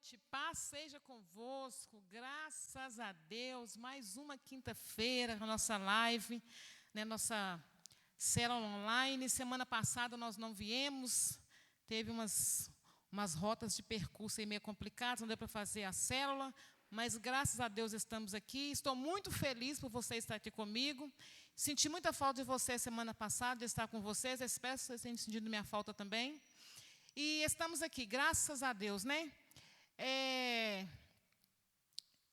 noite, paz seja convosco, graças a Deus, mais uma quinta-feira, a nossa live, né, nossa célula online. Semana passada nós não viemos, teve umas rotas de percurso aí meio complicadas, não deu para fazer a célula, mas graças a Deus estamos aqui. Estou muito feliz por você estar aqui comigo. Senti muita falta de você semana passada, de estar com vocês, espero que vocês tenham sentido minha falta também. E estamos aqui, graças a Deus, né?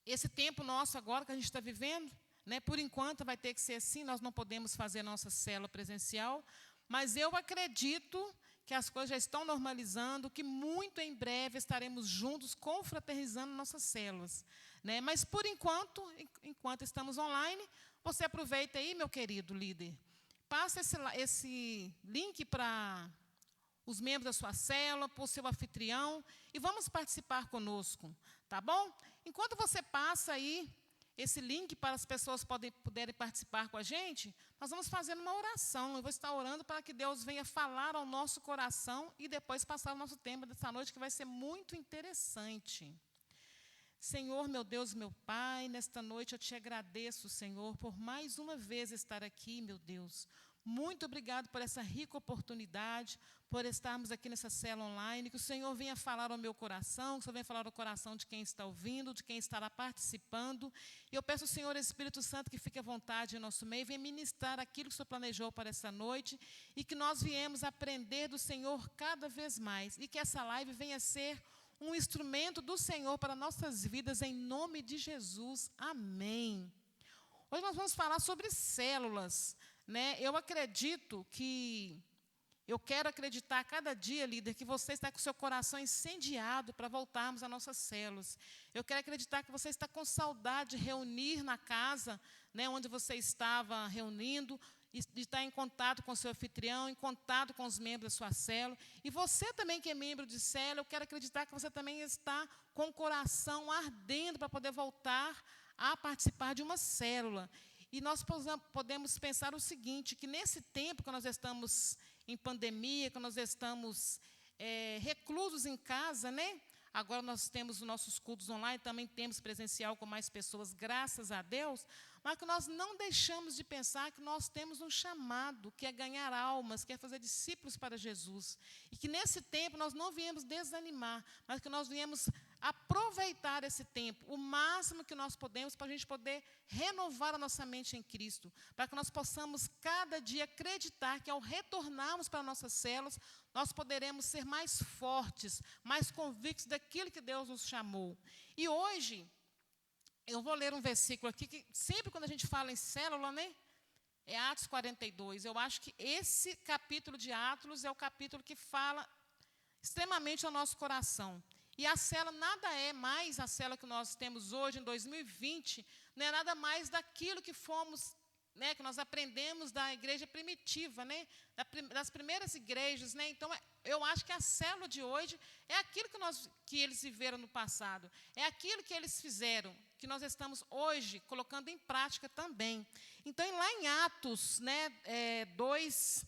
Esse tempo nosso agora que a gente está vivendo, né? Por enquanto vai ter que ser assim, nós não podemos fazer nossa célula presencial, mas eu acredito que as coisas já estão normalizando, que muito em breve estaremos juntos, confraternizando nossas células, né? Mas, por enquanto estamos online, você aproveita aí, meu querido líder, passa esse link para os membros da sua célula, para o seu anfitrião, e vamos participar conosco, tá bom? Enquanto você passa aí esse link para as pessoas puderem participar com a gente, nós vamos fazer uma oração. Eu vou estar orando para que Deus venha falar ao nosso coração e depois passar o nosso tema dessa noite, que vai ser muito interessante. Senhor, meu Deus, meu Pai, nesta noite eu te agradeço, Senhor, por mais uma vez estar aqui, meu Deus. Muito obrigado por essa rica oportunidade, por estarmos aqui nessa célula online, que o Senhor venha falar ao meu coração, que o Senhor venha falar ao coração de quem está ouvindo, de quem estará participando. E eu peço ao Senhor Espírito Santo que fique à vontade em nosso meio, venha ministrar aquilo que o Senhor planejou para essa noite, e que nós viemos aprender do Senhor cada vez mais, e que essa live venha ser um instrumento do Senhor para nossas vidas, em nome de Jesus. Amém. Hoje nós vamos falar sobre células, né? Eu quero acreditar a cada dia, líder, que você está com o seu coração incendiado para voltarmos às nossas células. Eu quero acreditar que você está com saudade de reunir na casa, né, onde você estava reunindo, de estar em contato com o seu anfitrião, em contato com os membros da sua célula. E você também que é membro de célula, eu quero acreditar que você também está com o coração ardendo para poder voltar a participar de uma célula. E nós podemos pensar o seguinte, que nesse tempo que nós estamos em pandemia, que nós estamos reclusos em casa, né? Agora nós temos os nossos cultos online, também temos presencial com mais pessoas, graças a Deus, mas que nós não deixamos de pensar que nós temos um chamado, que é ganhar almas, que é fazer discípulos para Jesus. E que nesse tempo nós não viemos desanimar, mas que nós viemos aproveitar esse tempo, o máximo que nós podemos, para a gente poder renovar a nossa mente em Cristo, para que nós possamos cada dia acreditar que ao retornarmos para nossas células, nós poderemos ser mais fortes, mais convictos daquilo que Deus nos chamou. E hoje, eu vou ler um versículo aqui, que sempre quando a gente fala em célula, né, é Atos 42. Eu acho que esse capítulo de Atos é o capítulo que fala extremamente ao nosso coração. E a célula nada é mais a célula que nós temos hoje, em 2020, não é nada mais daquilo que fomos, né, que nós aprendemos da igreja primitiva, né, das primeiras igrejas, né? Então, eu acho que a célula de hoje é aquilo que eles viveram no passado, é aquilo que eles fizeram, que nós estamos hoje colocando em prática também. Então, lá em Atos, né, 2,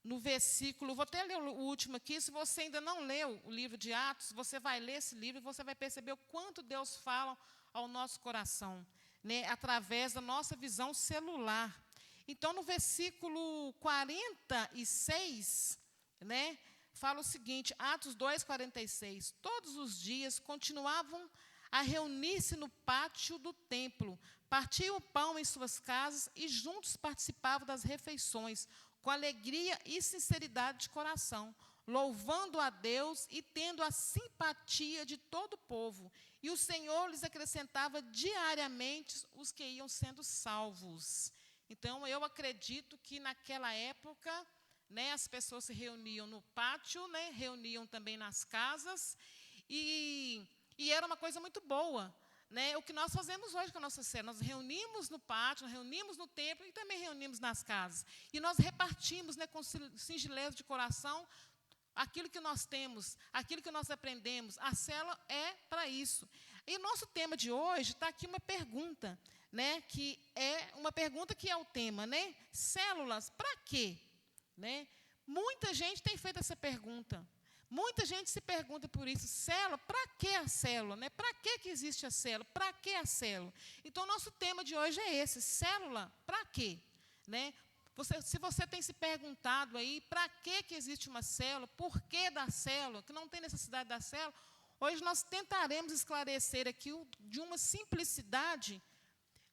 no versículo, vou até ler o último aqui, se você ainda não leu o livro de Atos, você vai ler esse livro e você vai perceber o quanto Deus fala ao nosso coração, né, através da nossa visão celular. Então, no versículo 46, né, fala o seguinte, Atos 2, 46, todos os dias continuavam a reunir-se no pátio do templo, partiam o pão em suas casas e juntos participavam das refeições, com alegria e sinceridade de coração, louvando a Deus e tendo a simpatia de todo o povo. E o Senhor lhes acrescentava diariamente os que iam sendo salvos. Então, eu acredito que naquela época, né, as pessoas se reuniam no pátio, né, reuniam também nas casas, e era uma coisa muito boa. Né, o que nós fazemos hoje com a nossa célula, nós reunimos no pátio, nós reunimos no templo e também reunimos nas casas. E nós repartimos, né, com singeleza de coração aquilo que nós temos, aquilo que nós aprendemos. A célula é para isso. E o nosso tema de hoje está aqui uma pergunta, né, que é uma pergunta que é o tema, né? Células, para quê? Né? Muita gente tem feito essa pergunta. Muita gente se pergunta por isso, célula, para que a célula? Né? Para que existe a célula? Para que a célula? Então, nosso tema de hoje é esse, célula, para quê? Né? Se você tem se perguntado aí, para que existe uma célula? Por que da célula? Que não tem necessidade da célula? Hoje nós tentaremos esclarecer aqui, de uma simplicidade,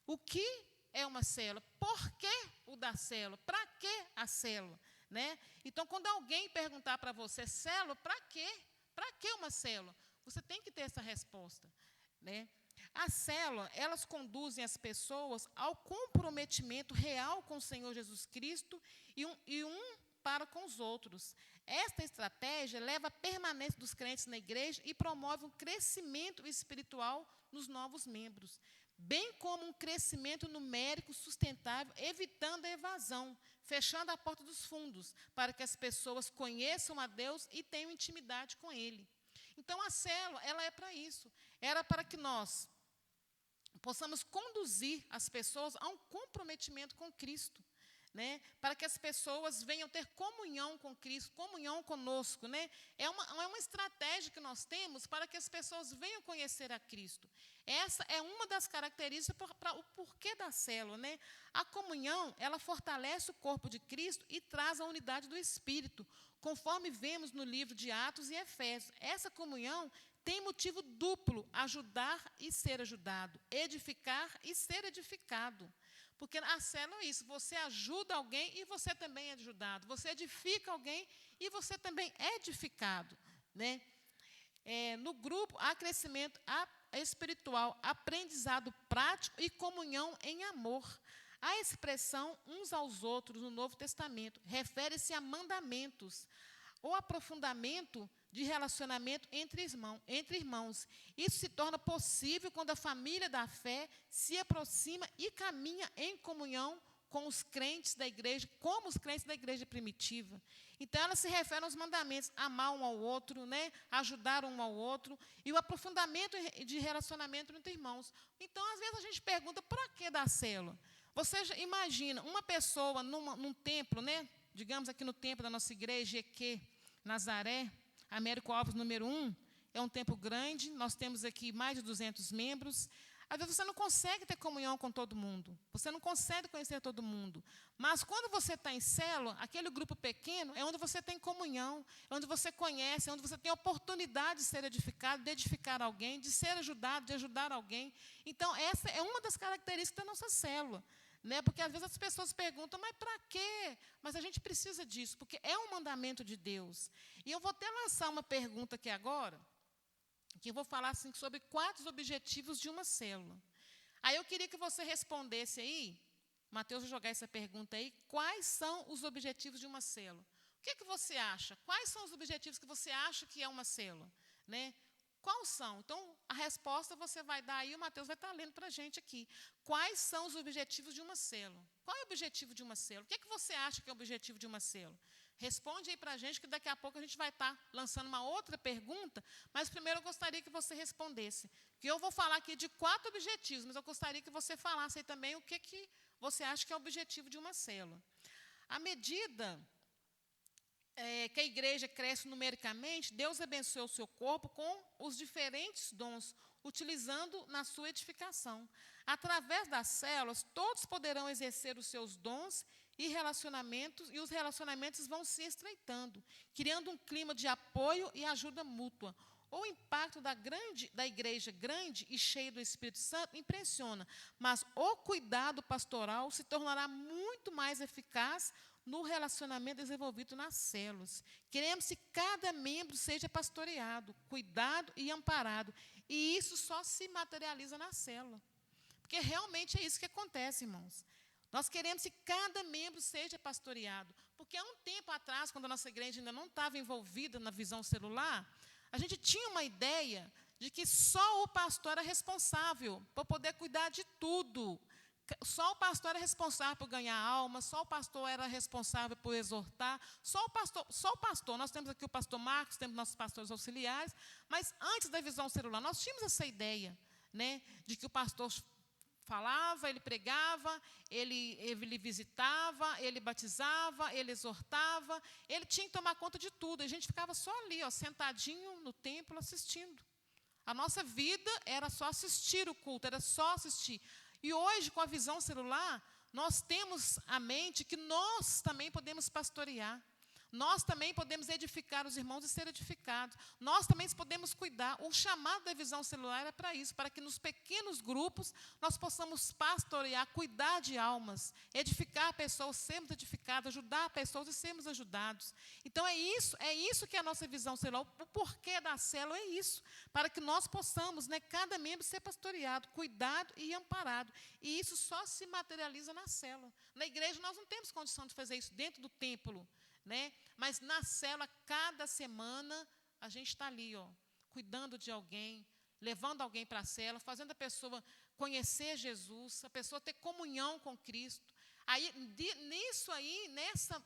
o que é uma célula, por que o da célula, para que a célula? Né? Então, quando alguém perguntar para você, célula, para quê? Para que uma célula? Você tem que ter essa resposta. Né? As células, elas conduzem as pessoas ao comprometimento real com o Senhor Jesus Cristo e um para com os outros. Esta estratégia leva à permanência dos crentes na igreja e promove um crescimento espiritual nos novos membros, bem como um crescimento numérico sustentável, evitando a evasão, fechando a porta dos fundos, para que as pessoas conheçam a Deus e tenham intimidade com Ele. Então, a célula, ela é para isso. Era para que nós possamos conduzir as pessoas a um comprometimento com Cristo, né? Para que as pessoas venham ter comunhão com Cristo, comunhão conosco. Né? É uma estratégia que nós temos para que as pessoas venham conhecer a Cristo. Essa é uma das características para o porquê da célula. Né? A comunhão, ela fortalece o corpo de Cristo e traz a unidade do Espírito, conforme vemos no livro de Atos e Efésios. Essa comunhão tem motivo duplo, ajudar e ser ajudado, edificar e ser edificado. Porque a célula é isso, você ajuda alguém e você também é ajudado. Você edifica alguém e você também é edificado. Né? No grupo, há crescimento espiritual, aprendizado prático e comunhão em amor. A expressão uns aos outros no Novo Testamento refere-se a mandamentos, ou aprofundamento de relacionamento entre irmãos. Isso se torna possível quando a família da fé se aproxima e caminha em comunhão com os crentes da igreja, como os crentes da igreja primitiva. Então, ela se refere aos mandamentos, amar um ao outro, né, ajudar um ao outro, e o aprofundamento de relacionamento entre irmãos. Então, às vezes, a gente pergunta, para que da célula? Você imagina uma pessoa num templo, né, digamos aqui no templo da nossa igreja, EQ, Nazaré, Américo Alves, número 1, é um templo grande, nós temos aqui mais de 200 membros. Às vezes você não consegue ter comunhão com todo mundo, você não consegue conhecer todo mundo. Mas quando você está em célula, aquele grupo pequeno é onde você tem comunhão, é onde você conhece, é onde você tem a oportunidade de ser edificado, de edificar alguém, de ser ajudado, de ajudar alguém. Então, essa é uma das características da nossa célula. Né? Porque às vezes as pessoas perguntam, mas para quê? Mas a gente precisa disso, porque é um mandamento de Deus. E eu vou até lançar uma pergunta aqui agora, que eu vou falar assim, sobre 4 objetivos de uma célula. Aí eu queria que você respondesse aí, Mateus vai jogar essa pergunta aí, quais são os objetivos de uma célula? O que você acha? Quais são os objetivos que você acha que é uma célula? Né? Quais são? Então, a resposta você vai dar aí, o Mateus vai estar lendo para a gente aqui. Quais são os objetivos de uma célula? Qual é o objetivo de uma célula? O que você acha que é o objetivo de uma célula? Responde aí para a gente, que daqui a pouco a gente vai estar lançando uma outra pergunta, mas primeiro eu gostaria que você respondesse. Que eu vou falar aqui de 4 objetivos, mas eu gostaria que você falasse aí também o que você acha que é o objetivo de uma célula. À medida que a igreja cresce numericamente, Deus abençoa o seu corpo com os diferentes dons, utilizando na sua edificação. Através das células, todos poderão exercer os seus dons e os relacionamentos vão se estreitando, criando um clima de apoio e ajuda mútua. O impacto da igreja grande e cheia do Espírito Santo impressiona, mas o cuidado pastoral se tornará muito mais eficaz no relacionamento desenvolvido nas células. Queremos que cada membro seja pastoreado, cuidado e amparado. E isso só se materializa na célula. Porque realmente é isso que acontece, irmãos. Nós queremos que cada membro seja pastoreado. Porque há um tempo atrás, quando a nossa igreja ainda não estava envolvida na visão celular, a gente tinha uma ideia de que só o pastor era responsável por poder cuidar de tudo. Só o pastor era responsável por ganhar alma, só o pastor era responsável por exortar, só o pastor. Nós temos aqui o pastor Marcos, temos nossos pastores auxiliares, mas antes da visão celular, nós tínhamos essa ideia, né, de que o pastor falava, ele pregava, ele visitava, ele batizava, ele exortava, ele tinha que tomar conta de tudo. A gente ficava só ali, ó, sentadinho no templo, assistindo. A nossa vida era só assistir o culto, era só assistir. E hoje, com a visão celular, nós temos a mente que nós também podemos pastorear. Nós também podemos edificar os irmãos e ser edificados. Nós também podemos cuidar. O chamado da visão celular é para isso, para que nos pequenos grupos nós possamos pastorear, cuidar de almas, edificar pessoas, sermos edificados, ajudar pessoas e sermos ajudados. Então, é isso que é a nossa visão celular. O porquê da célula é isso, para que nós possamos, né, cada membro ser pastoreado, cuidado e amparado. E isso só se materializa na célula. Na igreja, nós não temos condição de fazer isso dentro do templo, né? Mas na célula, cada semana, a gente está ali, ó, cuidando de alguém, levando alguém para a célula, fazendo a pessoa conhecer Jesus, a pessoa ter comunhão com Cristo. Aí, nessa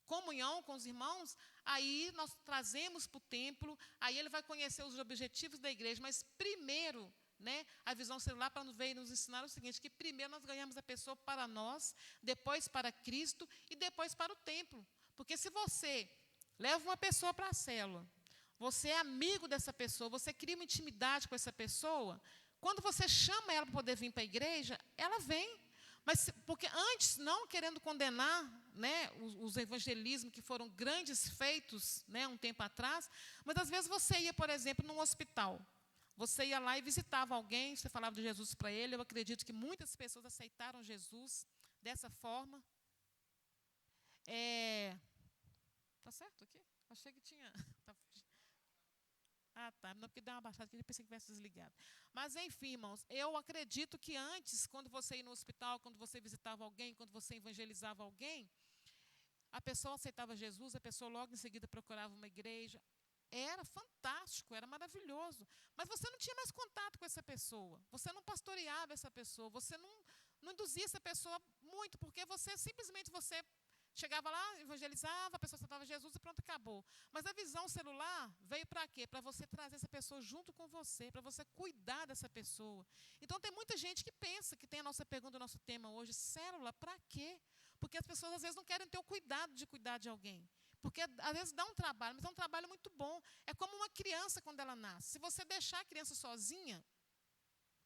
comunhão com os irmãos, aí nós trazemos para o templo, aí ele vai conhecer os objetivos da igreja, mas primeiro, né, a visão celular para veio nos ensinar o seguinte, que primeiro nós ganhamos a pessoa para nós, depois para Cristo e depois para o templo. Porque se você leva uma pessoa para a célula, você é amigo dessa pessoa, você cria uma intimidade com essa pessoa, quando você chama ela para poder vir para a igreja, ela vem. Mas porque antes, não querendo condenar, né, os evangelismos que foram grandes feitos, né, um tempo atrás, mas às vezes você ia, por exemplo, num hospital. Você ia lá e visitava alguém, você falava de Jesus para ele. Eu acredito que muitas pessoas aceitaram Jesus dessa forma. Tá certo aqui? Achei que tinha. Tá. Não, porque deu uma baixada aqui, eu pensei que tivesse desligado. Mas, enfim, irmãos, eu acredito que antes, quando você ia no hospital, quando você visitava alguém, quando você evangelizava alguém, a pessoa aceitava Jesus, a pessoa logo em seguida procurava uma igreja. Era fantástico, era maravilhoso. Mas você não tinha mais contato com essa pessoa. Você não pastoreava essa pessoa. Você não induzia essa pessoa muito, porque você simplesmente chegava lá, evangelizava, a pessoa aceitava Jesus e pronto, acabou. Mas a visão celular veio para quê? Para você trazer essa pessoa junto com você, para você cuidar dessa pessoa. Então, tem muita gente que pensa, que tem a nossa pergunta, o nosso tema hoje, célula, para quê? Porque as pessoas, às vezes, não querem ter o cuidado de cuidar de alguém. Porque, às vezes, dá um trabalho, mas é um trabalho muito bom. É como uma criança quando ela nasce. Se você deixar a criança sozinha,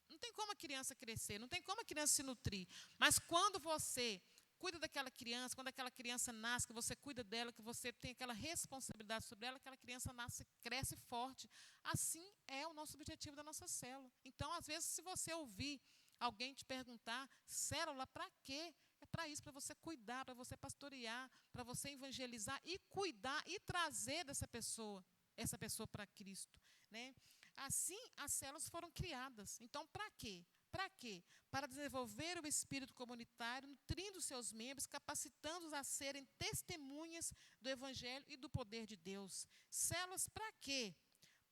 não tem como a criança crescer, não tem como a criança se nutrir. Mas quando você cuida daquela criança, quando aquela criança nasce, que você cuida dela, que você tem aquela responsabilidade sobre ela, aquela criança nasce, cresce forte. Assim é o nosso objetivo da nossa célula. Então, às vezes, se você ouvir alguém te perguntar, célula para quê? É para isso, para você cuidar, para você pastorear, para você evangelizar e cuidar e trazer essa pessoa para Cristo, né? Assim, as células foram criadas. Então, para quê? Para quê? Para desenvolver o espírito comunitário, nutrindo seus membros, capacitando-os a serem testemunhas do Evangelho e do poder de Deus. Células para quê?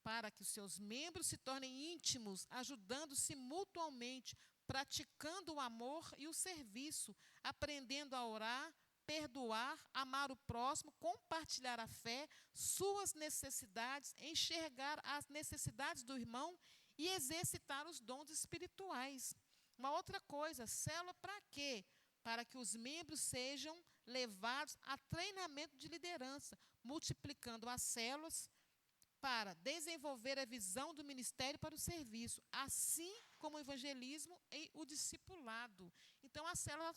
Para que os seus membros se tornem íntimos, ajudando-se mutuamente, praticando o amor e o serviço, aprendendo a orar, perdoar, amar o próximo, compartilhar a fé, suas necessidades, enxergar as necessidades do irmão e exercitar os dons espirituais. Uma outra coisa, célula para quê? Para que os membros sejam levados a treinamento de liderança, multiplicando as células para desenvolver a visão do ministério para o serviço, assim como o evangelismo e o discipulado. Então, as células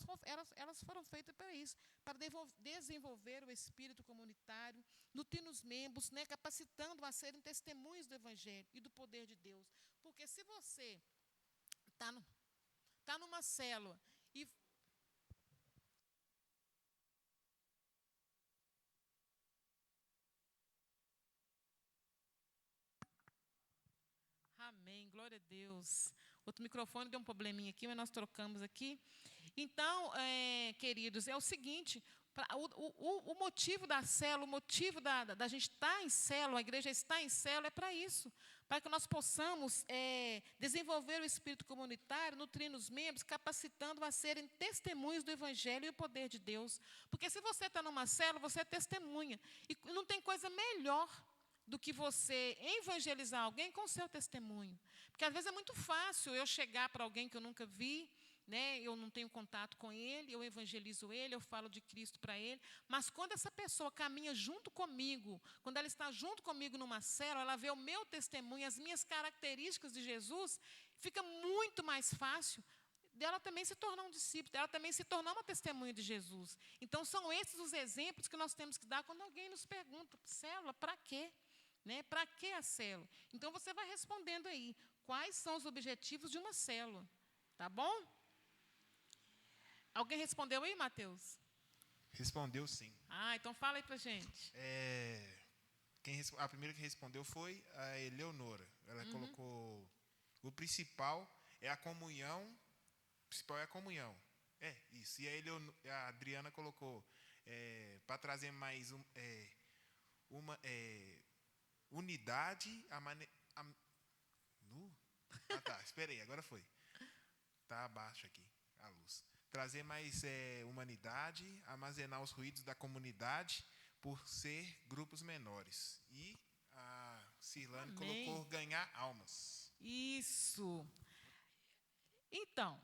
elas foram feitas para isso, para desenvolver o espírito comunitário, nutrindo os membros, né, capacitando a serem testemunhas do evangelho e do poder de Deus. Porque se você está numa célula e amém, glória a Deus. Outro microfone deu um probleminha aqui, mas nós trocamos aqui. Então, queridos, é o seguinte, o motivo da célula, o motivo da gente estar em célula, a igreja estar em célula, é para isso, para que nós possamos desenvolver o espírito comunitário, nutrindo os membros, capacitando a serem testemunhas do Evangelho e o poder de Deus. Porque se você está numa célula, você é testemunha. E não tem coisa melhor do que você evangelizar alguém com o seu testemunho. Porque, às vezes, é muito fácil eu chegar para alguém que eu nunca vi, né, eu não tenho contato com ele, eu evangelizo ele, eu falo de Cristo para ele, mas quando essa pessoa caminha junto comigo, quando ela está junto comigo numa célula, ela vê o meu testemunho, as minhas características de Jesus, fica muito mais fácil dela também se tornar um discípulo, dela também se tornar uma testemunha de Jesus. Então, são esses os exemplos que nós temos que dar quando alguém nos pergunta, célula, para quê? Né? Para que a célula? Então, você vai respondendo aí, quais são os objetivos de uma célula, tá bom? Alguém respondeu aí, Mateus? Respondeu sim. Então fala aí para a gente. A primeira que respondeu foi a Eleonora. Ela colocou, o principal é a comunhão. O principal é a comunhão. Isso. E a Adriana colocou, para trazer mais uma unidade. Espera aí, agora foi. Está abaixo aqui a luz. Trazer mais humanidade, armazenar os ruídos da comunidade por ser grupos menores. E a Cirlane colocou ganhar almas. Isso. Então,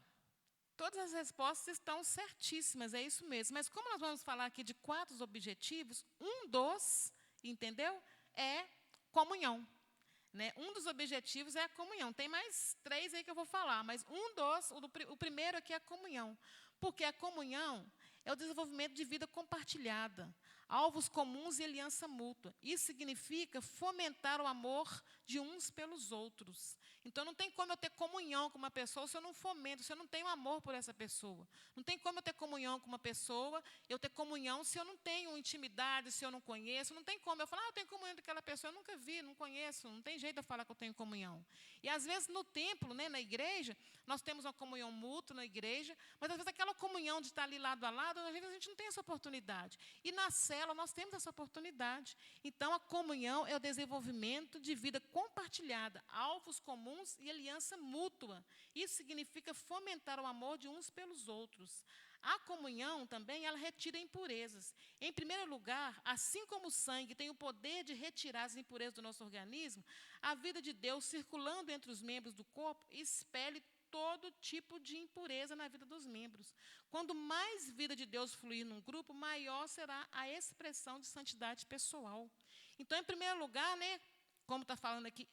todas as respostas estão certíssimas, é isso mesmo. Mas como nós vamos falar aqui de 4 objetivos, um dos, entendeu? É comunhão. Né? Um dos objetivos é a comunhão. Tem mais 3 aí que eu vou falar, mas o primeiro aqui é a comunhão. Porque a comunhão é o desenvolvimento de vida compartilhada, alvos comuns e aliança mútua. Isso significa fomentar o amor de uns pelos outros. Então, não tem como eu ter comunhão com uma pessoa se eu não fomento, se eu não tenho amor por essa pessoa. Não tem como eu ter comunhão com uma pessoa, eu ter comunhão se eu não tenho intimidade, se eu não conheço. Não tem como eu falar, eu tenho comunhão com aquela pessoa, eu nunca vi, não conheço. Não tem jeito de eu falar que eu tenho comunhão. E, às vezes, no templo, né, na igreja, nós temos uma comunhão mútua na igreja, mas, às vezes, aquela comunhão de estar ali lado a lado, às vezes, a gente não tem essa oportunidade. E, na célula, nós temos essa oportunidade. Então, a comunhão é o desenvolvimento de vida compartilhada, alvos comuns e aliança mútua. Isso significa fomentar o amor de uns pelos outros. A comunhão também, ela retira impurezas. Em primeiro lugar, assim como o sangue tem o poder de retirar as impurezas do nosso organismo, a vida de Deus circulando entre os membros do corpo expele todo tipo de impureza na vida dos membros. Quando mais vida de Deus fluir num grupo, maior será a expressão de santidade pessoal. Então, em primeiro lugar, né, como está falando aqui,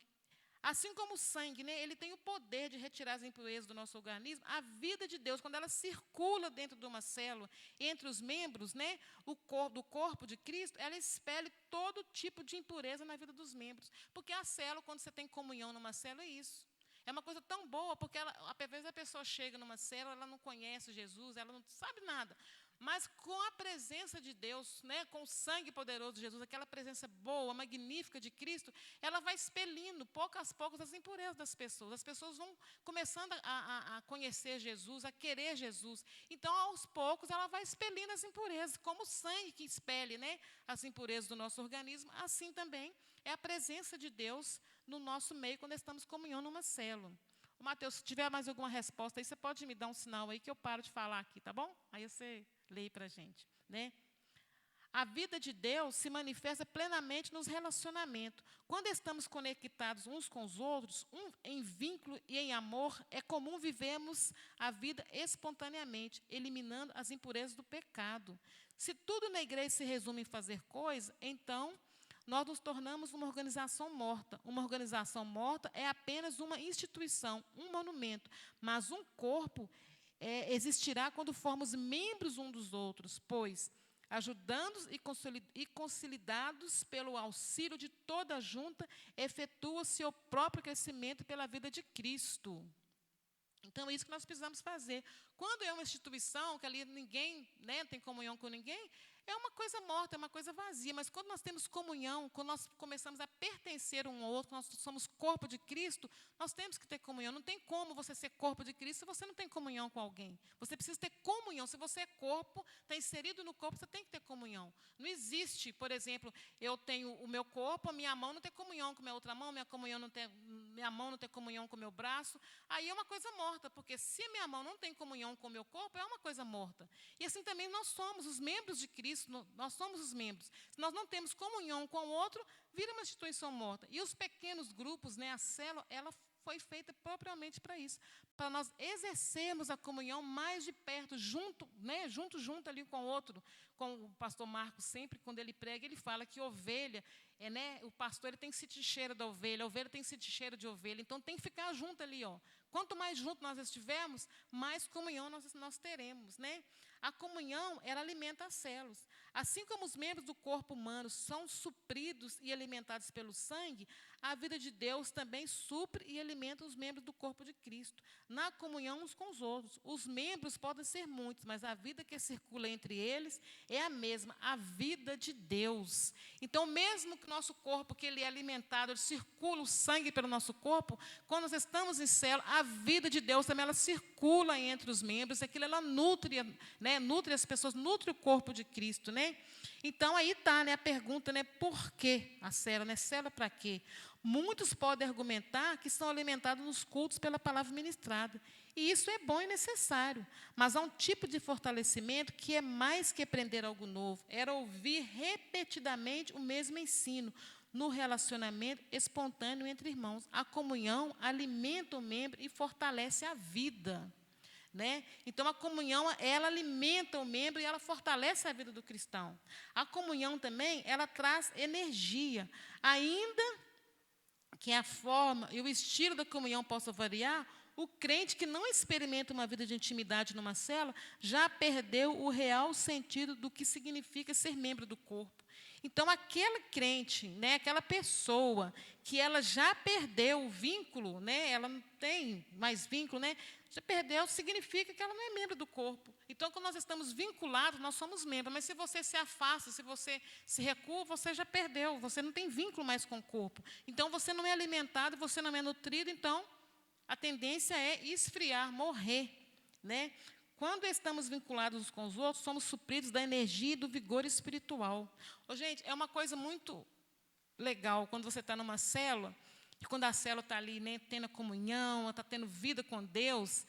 assim como o sangue, né, ele tem o poder de retirar as impurezas do nosso organismo, a vida de Deus, quando ela circula dentro de uma célula, entre os membros, né, do corpo de Cristo, ela expele todo tipo de impureza na vida dos membros. Porque a célula, quando você tem comunhão numa célula, é isso. É uma coisa tão boa, porque às vezes a pessoa chega numa célula, ela não conhece Jesus, ela não sabe nada. Mas com a presença de Deus, né, com o sangue poderoso de Jesus, aquela presença boa, magnífica de Cristo, ela vai expelindo, pouco a pouco, as impurezas das pessoas. As pessoas vão começando a conhecer Jesus, a querer Jesus. Então, aos poucos, ela vai expelindo as impurezas, como o sangue que expele, né, as impurezas do nosso organismo, assim também é a presença de Deus no nosso meio quando estamos em comunhão numa célula. O Mateus, se tiver mais alguma resposta aí, você pode me dar um sinal aí que eu paro de falar aqui, tá bom? Aí você lê para a gente, né? A vida de Deus se manifesta plenamente nos relacionamentos. Quando estamos conectados uns com os outros, em vínculo e em amor, é comum vivemos a vida espontaneamente, eliminando as impurezas do pecado. Se tudo na igreja se resume em fazer coisa, então nós nos tornamos uma organização morta. Uma organização morta é apenas uma instituição, um monumento, mas um corpo existirá quando formos membros uns dos outros, pois, ajudando e consolidados pelo auxílio de toda a junta, efetua-se o próprio crescimento pela vida de Cristo. Então, é isso que nós precisamos fazer. Quando é uma instituição, que ali ninguém, né, tem comunhão com ninguém, é uma coisa morta, é uma coisa vazia. Mas quando nós temos comunhão, quando nós começamos a pertencer um ao outro, nós somos corpo de Cristo, nós temos que ter comunhão. Não tem como você ser corpo de Cristo se você não tem comunhão com alguém. Você precisa ter comunhão. Se você é corpo, está inserido no corpo, você tem que ter comunhão. Não existe, por exemplo, eu tenho o meu corpo, a minha mão não tem comunhão com a minha outra mão, minha mão não tem comunhão com o meu braço. Aí é uma coisa morta, porque se a minha mão não tem comunhão com o meu corpo, é uma coisa morta. E assim também nós somos os membros de Cristo, Cristo, nós somos os membros. Se nós não temos comunhão com o outro, vira uma instituição morta. E os pequenos grupos, né, a célula, ela foi feita propriamente para isso, para nós exercermos a comunhão mais de perto, junto, né, junto ali com o outro. Com o pastor Marcos, sempre, quando ele prega, ele fala que ovelha, o pastor ele tem que sentir cheiro da ovelha, a ovelha tem que sentir cheiro de ovelha, então tem que ficar junto ali. Quanto mais junto nós estivermos, mais comunhão nós teremos. Né? A comunhão, ela alimenta as células. Assim como os membros do corpo humano são supridos e alimentados pelo sangue, a vida de Deus também supre e alimenta os membros do corpo de Cristo, na comunhão uns com os outros. Os membros podem ser muitos, mas a vida que circula entre eles é a mesma, a vida de Deus. Então, mesmo que o nosso corpo, que ele é alimentado, ele circula o sangue pelo nosso corpo, quando nós estamos em célula, a vida de Deus também ela circula entre os membros, aquilo ela nutre, né, nutre as pessoas, nutre o corpo de Cristo. Né? Então, aí está, né, a pergunta, né, por que a célula? Né? Célula para quê? Muitos podem argumentar que são alimentados nos cultos pela palavra ministrada. E isso é bom e necessário. Mas há um tipo de fortalecimento que é mais que aprender algo novo. Era ouvir repetidamente o mesmo ensino no relacionamento espontâneo entre irmãos. A comunhão alimenta o membro e fortalece a vida. Né? Então, a comunhão, ela alimenta o membro e ela fortalece a vida do cristão. A comunhão também, ela traz energia. Ainda que a forma e o estilo da comunhão possa variar, o crente que não experimenta uma vida de intimidade numa célula já perdeu o real sentido do que significa ser membro do corpo. Então, aquele crente, né, aquela pessoa que ela já perdeu o vínculo, né, ela não tem mais vínculo, né, já perdeu, significa que ela não é membro do corpo. Então, quando nós estamos vinculados, nós somos membros. Mas se você se afasta, se você se recua, você já perdeu, você não tem vínculo mais com o corpo. Então, você não é alimentado, você não é nutrido, então, a tendência é esfriar, morrer. Né? Quando estamos vinculados uns com os outros, somos supridos da energia e do vigor espiritual. Gente, é uma coisa muito legal quando você está numa célula, e quando a célula está ali, né, tendo a comunhão, está tendo vida com Deus,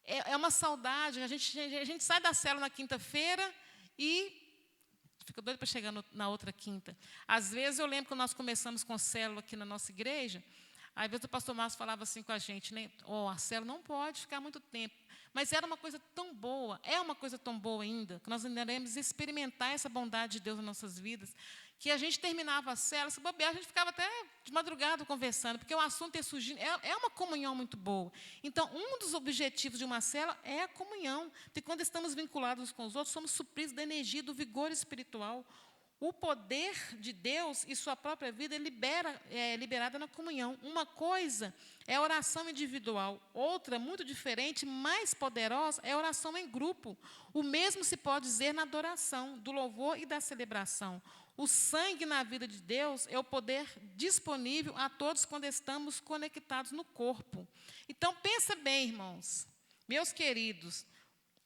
é uma saudade. A gente sai da célula na quinta-feira e fica doido para chegar na outra quinta. Às vezes, eu lembro que nós começamos com célula aqui na nossa igreja, às vezes o pastor Márcio falava assim com a gente, né, a célula não pode ficar muito tempo. Mas era uma coisa tão boa, é uma coisa tão boa ainda, que nós ainda iremos experimentar essa bondade de Deus nas nossas vidas, que a gente terminava a célula, se bobear, a gente ficava até de madrugada conversando, porque o assunto ia surgindo, é uma comunhão muito boa. Então, um dos objetivos de uma célula é a comunhão, porque quando estamos vinculados uns com os outros, somos supridos da energia, do vigor espiritual. O poder de Deus e sua própria vida é liberada na comunhão. Uma coisa é a oração individual, outra, muito diferente, mais poderosa, é a oração em grupo. O mesmo se pode dizer na adoração, do louvor e da celebração. O sangue na vida de Deus é o poder disponível a todos quando estamos conectados no corpo. Então, pensa bem, irmãos, meus queridos,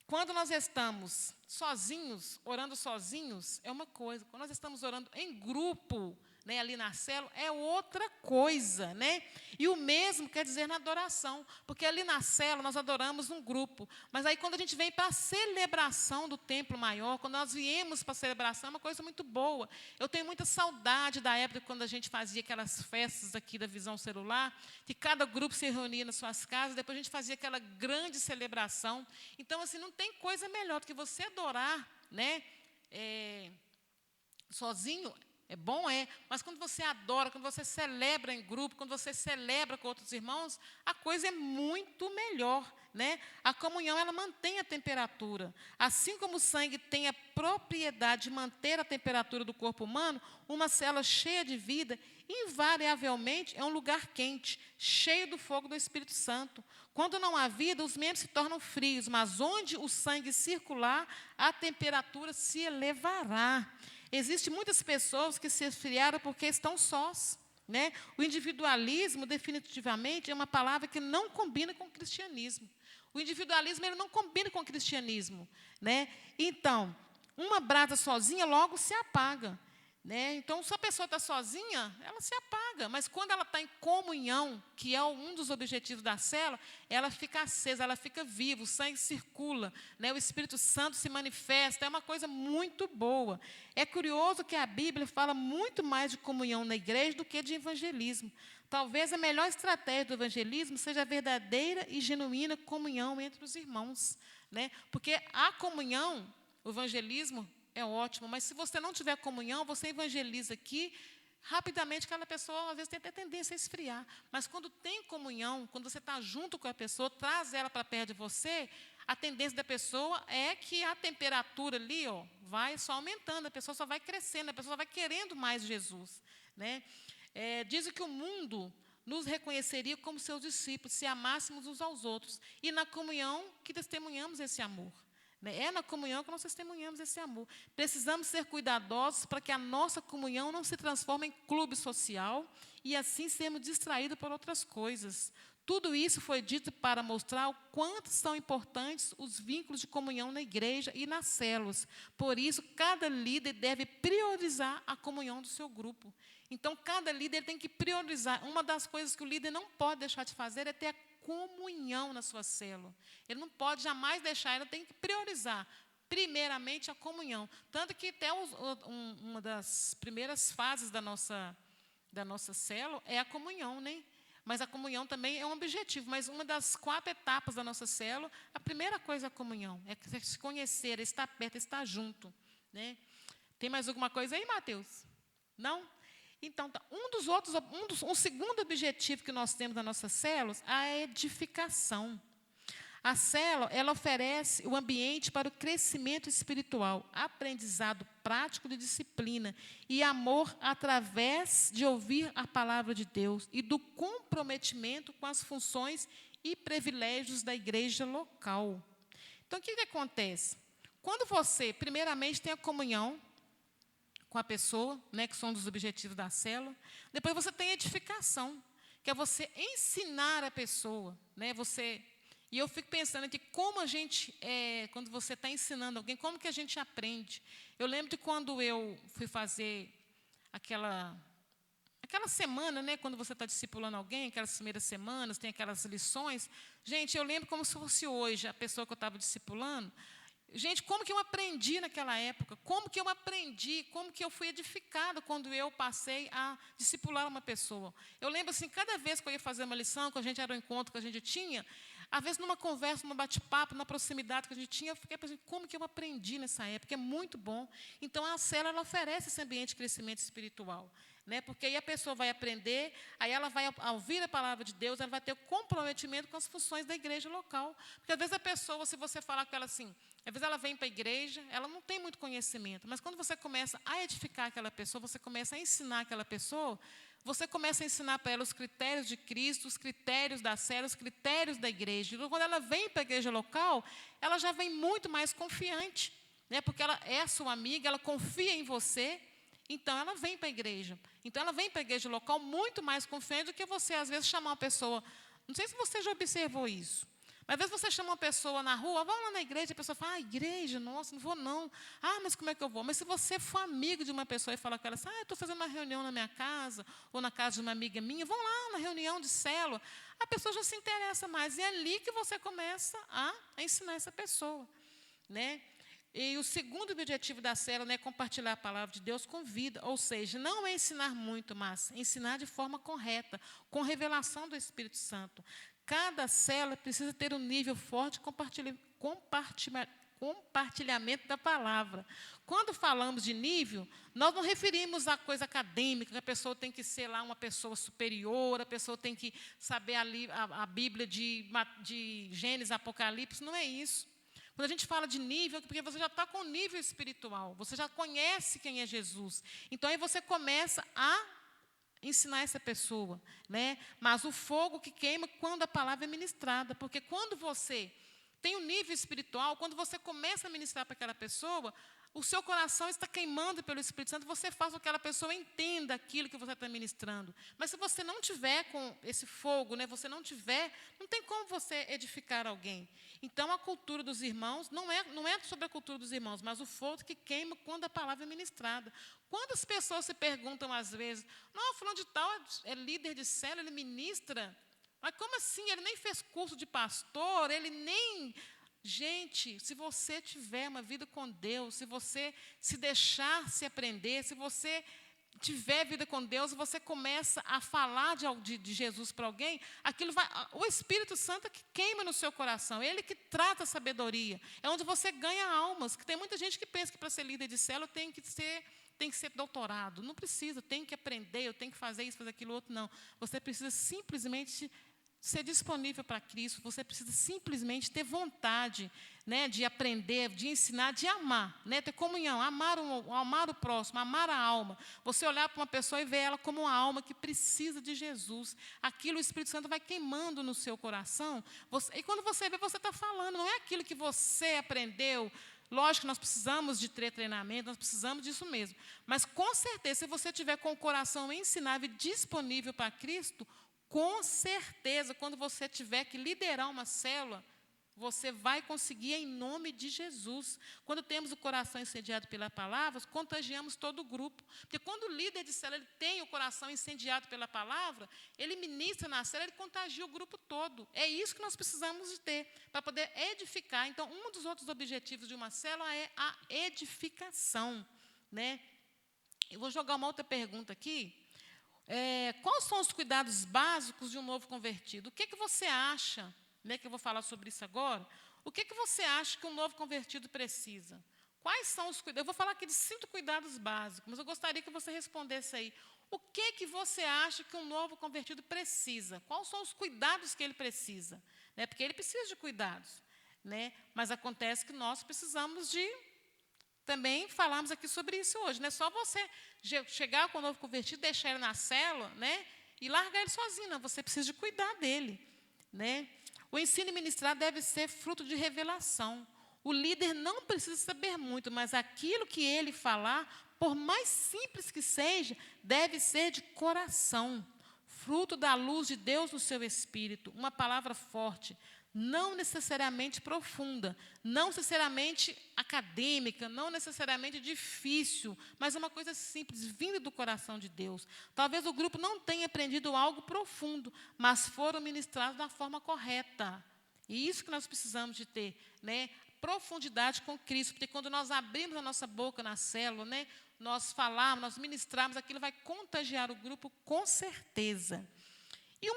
quando nós estamos sozinhos, orando sozinhos, é uma coisa. Quando nós estamos orando em grupo, né, ali na célula, é outra coisa. Né? E o mesmo quer dizer na adoração, porque ali na célula nós adoramos um grupo. Mas aí quando a gente vem para a celebração do templo maior, quando nós viemos para a celebração, é uma coisa muito boa. Eu tenho muita saudade da época quando a gente fazia aquelas festas aqui da Visão Celular, que cada grupo se reunia nas suas casas, depois a gente fazia aquela grande celebração. Então, assim, não tem coisa melhor do que você adorar, né, sozinho. É bom, mas quando você adora, quando você celebra em grupo, quando você celebra com outros irmãos, a coisa é muito melhor. Né? A comunhão, ela mantém a temperatura. Assim como o sangue tem a propriedade de manter a temperatura do corpo humano, uma célula cheia de vida, invariavelmente, é um lugar quente, cheio do fogo do Espírito Santo. Quando não há vida, os membros se tornam frios, mas onde o sangue circular, a temperatura se elevará. Existem muitas pessoas que se esfriaram porque estão sós. Né? O individualismo, definitivamente, é uma palavra que não combina com o cristianismo. O individualismo ele não combina com o cristianismo. Né? Então, uma brasa sozinha logo se apaga. né? Então, se a pessoa está sozinha, ela se apaga. Mas quando ela está em comunhão, que é um dos objetivos da célula, ela fica acesa, ela fica viva, o sangue circula, né? O Espírito Santo se manifesta, é uma coisa muito boa. É curioso que a Bíblia fala muito mais de comunhão na igreja do que de evangelismo. Talvez a melhor estratégia do evangelismo seja a verdadeira e genuína comunhão entre os irmãos, né? Porque a comunhão, o evangelismo, é ótimo, mas se você não tiver comunhão, você evangeliza aqui, rapidamente aquela pessoa, às vezes, tem até tendência a esfriar. Mas quando tem comunhão, quando você está junto com a pessoa, traz ela para perto de você, a tendência da pessoa é que a temperatura ali, ó, vai só aumentando, a pessoa só vai crescendo, a pessoa vai querendo mais Jesus, né? Dizem que o mundo nos reconheceria como seus discípulos, se amássemos uns aos outros. E na comunhão que testemunhamos esse amor. É na comunhão que nós testemunhamos esse amor. Precisamos ser cuidadosos para que a nossa comunhão não se transforme em clube social e assim sermos distraídos por outras coisas. Tudo isso foi dito para mostrar o quanto são importantes os vínculos de comunhão na igreja e nas células. Por isso, cada líder deve priorizar a comunhão do seu grupo. Então, cada líder tem que priorizar. Uma das coisas que o líder não pode deixar de fazer é ter a comunhão na sua célula. Ele não pode jamais deixar, ele tem que priorizar, primeiramente, a comunhão. Tanto que até uma das primeiras fases da nossa célula é a comunhão, né? Mas a comunhão também é um objetivo. Mas uma das 4 etapas da nossa célula, a primeira coisa é a comunhão. É se conhecer, é estar perto, é estar junto, né? Tem mais alguma coisa aí, Mateus? Não? Então, um segundo objetivo que nós temos nas nossas células é a edificação. A célula, ela oferece o ambiente para o crescimento espiritual, aprendizado prático de disciplina e amor através de ouvir a palavra de Deus e do comprometimento com as funções e privilégios da igreja local. Então, o que acontece? Quando você, primeiramente, tem a comunhão com a pessoa, né, que são um dos objetivos da célula. Depois você tem edificação, que é você ensinar a pessoa, né, e eu fico pensando aqui, como a gente, quando você está ensinando alguém, como que a gente aprende? Eu lembro de quando eu fui fazer aquela semana, né, quando você está discipulando alguém, aquelas primeiras semanas, tem aquelas lições. Gente, eu lembro como se fosse hoje, a pessoa que eu estava discipulando. Gente, como que eu aprendi naquela época? Como que eu fui edificada quando eu passei a discipular uma pessoa? Eu lembro, assim, cada vez que eu ia fazer uma lição, que a gente era um encontro que a gente tinha, às vezes numa conversa, num bate-papo, na proximidade que a gente tinha, eu fiquei pensando, como que eu aprendi nessa época? É muito bom. Então, a célula ela oferece esse ambiente de crescimento espiritual, né? Porque aí a pessoa vai aprender, aí ela vai ouvir a palavra de Deus, ela vai ter comprometimento com as funções da igreja local. Porque, às vezes, a pessoa, se você falar com ela assim, às vezes ela vem para a igreja, ela não tem muito conhecimento, mas quando você começa a edificar aquela pessoa, você começa a ensinar aquela pessoa, você começa a ensinar para ela os critérios de Cristo, os critérios da célula, os critérios da igreja. Então, quando ela vem para a igreja local, ela já vem muito mais confiante, né? Porque ela é sua amiga, ela confia em você, então ela vem para a igreja. Então, ela vem para a igreja local muito mais confiante do que você, às vezes, chamar uma pessoa. Não sei se você já observou isso. Mas, às vezes, você chama uma pessoa na rua, vamos lá na igreja, a pessoa fala, igreja, nossa, não vou não. Mas como é que eu vou? Mas se você for amigo de uma pessoa e falar com ela assim, eu estou fazendo uma reunião na minha casa, ou na casa de uma amiga minha, vão lá na reunião de célula, a pessoa já se interessa mais. E é ali que você começa a ensinar essa pessoa, né? E o segundo objetivo da célula, né, é compartilhar a palavra de Deus com vida, ou seja, não é ensinar muito, mas ensinar de forma correta, com revelação do Espírito Santo. Cada célula precisa ter um nível forte de compartilhamento da palavra. Quando falamos de nível, nós não referimos a coisa acadêmica, que a pessoa tem que ser lá uma pessoa superior, a pessoa tem que saber a Bíblia de Gênesis, Apocalipse, não é isso. Quando a gente fala de nível, é porque você já está com um nível espiritual, você já conhece quem é Jesus. Então, aí você começa a ensinar essa pessoa, né? Mas o fogo que queima quando a palavra é ministrada, porque quando você tem um nível espiritual, quando você começa a ministrar para aquela pessoa, o seu coração está queimando pelo Espírito Santo, você faz com que aquela pessoa entenda aquilo que você está ministrando. Mas se você não tiver com esse fogo, né, você não tiver, não tem como você edificar alguém. Então, a cultura dos irmãos não é sobre a cultura dos irmãos, mas o fogo que queima quando a palavra é ministrada. Quantas pessoas se perguntam, às vezes, não, fulano de tal é líder de célula, ele ministra, mas como assim? Ele nem fez curso de pastor, ele nem... Gente, se você tiver uma vida com Deus, se você se deixar se aprender, se você tiver vida com Deus, você começa a falar de Jesus para alguém, aquilo vai, o Espírito Santo que queima no seu coração, ele que trata a sabedoria, é onde você ganha almas, que tem muita gente que pensa que para ser líder de célula tem que ser doutorado, não precisa, tem que aprender, eu tenho que fazer isso, fazer aquilo outro, não, você precisa simplesmente ser disponível para Cristo, você precisa simplesmente ter vontade, né, de aprender, de ensinar, de amar, né, ter comunhão, amar o próximo, amar a alma. Você olhar para uma pessoa e ver ela como uma alma que precisa de Jesus. Aquilo o Espírito Santo vai queimando no seu coração. E quando você vê, você está falando, não é aquilo que você aprendeu. Lógico que nós precisamos de ter treinamento, nós precisamos disso mesmo. Mas, com certeza, se você tiver com o coração ensinável e disponível para Cristo, com certeza, quando você tiver que liderar uma célula, você vai conseguir em nome de Jesus. Quando temos o coração incendiado pela palavra, contagiamos todo o grupo. Porque quando o líder de célula ele tem o coração incendiado pela palavra, ele ministra na célula, ele contagia o grupo todo. É isso que nós precisamos de ter, para poder edificar. Então, um dos outros objetivos de uma célula é a edificação, né? Eu vou jogar uma outra pergunta aqui. Quais são os cuidados básicos de um novo convertido? O que você acha, né, que eu vou falar sobre isso agora, o que você acha que um novo convertido precisa? Quais são os cuidados? Eu vou falar aqui de 5 cuidados básicos, mas eu gostaria que você respondesse aí. O que você acha que um novo convertido precisa? Quais são os cuidados que ele precisa? Né, porque ele precisa de cuidados, né, mas acontece que nós precisamos de... Também falamos aqui sobre isso hoje. Não é só você chegar com o novo convertido, deixar ele na célula, né, e largar ele sozinho. Não, você precisa de cuidar dele, né? O ensino ministrado deve ser fruto de revelação. O líder não precisa saber muito, mas aquilo que ele falar, por mais simples que seja, deve ser de coração, fruto da luz de Deus no seu espírito, uma palavra forte, não necessariamente profunda, não necessariamente acadêmica, não necessariamente difícil, mas uma coisa simples, vinda do coração de Deus. Talvez o grupo não tenha aprendido algo profundo, mas foram ministrados da forma correta. E isso que nós precisamos de ter, né? Profundidade com Cristo, porque quando nós abrimos a nossa boca na célula, né, nós falarmos, nós ministrarmos, aquilo vai contagiar o grupo com certeza. E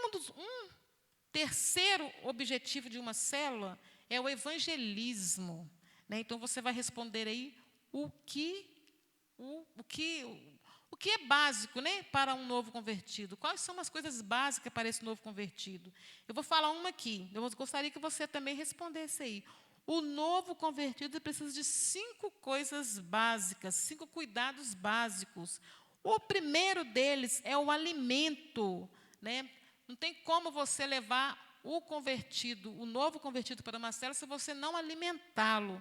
terceiro objetivo de uma célula é o evangelismo, né? Então, você vai responder aí o que é básico, né, para um novo convertido. Quais são as coisas básicas para esse novo convertido? Eu vou falar uma aqui. Eu gostaria que você também respondesse aí. O novo convertido precisa de 5 coisas básicas, 5 cuidados básicos. O primeiro deles é o alimento, né? Não tem como você levar o novo convertido para uma célula se você não alimentá-lo.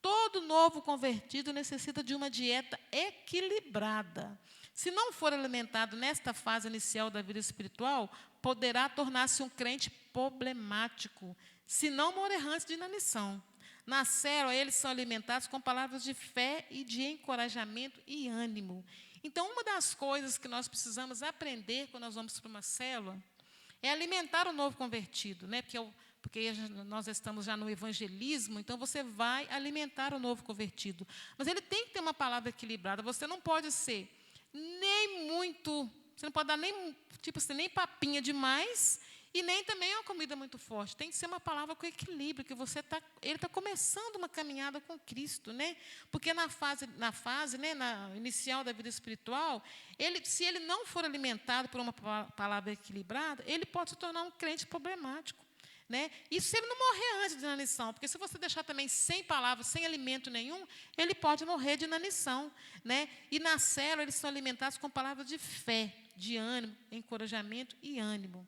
Todo novo convertido necessita de uma dieta equilibrada. Se não for alimentado nesta fase inicial da vida espiritual, poderá tornar-se um crente problemático, se não morrer antes de inanição. Na célula, eles são alimentados com palavras de fé e de encorajamento e ânimo. Então, uma das coisas que nós precisamos aprender quando nós vamos para uma célula é alimentar o novo convertido, né? Porque nós estamos já no evangelismo, então você vai alimentar o novo convertido. Mas ele tem que ter uma palavra equilibrada. Você não pode ser nem muito, você não pode dar nem, tipo assim, nem papinha demais e nem também uma comida muito forte. Tem que ser uma palavra com equilíbrio, que ele está começando uma caminhada com Cristo, né? Porque na fase, né, na inicial da vida espiritual, se ele não for alimentado por uma palavra equilibrada, ele pode se tornar um crente problemático, né? E se ele não morrer antes de inanição, porque se você deixar também sem palavras, sem alimento nenhum, ele pode morrer de inanição, né? E na célula eles são alimentados com palavras de fé, de ânimo, encorajamento e ânimo.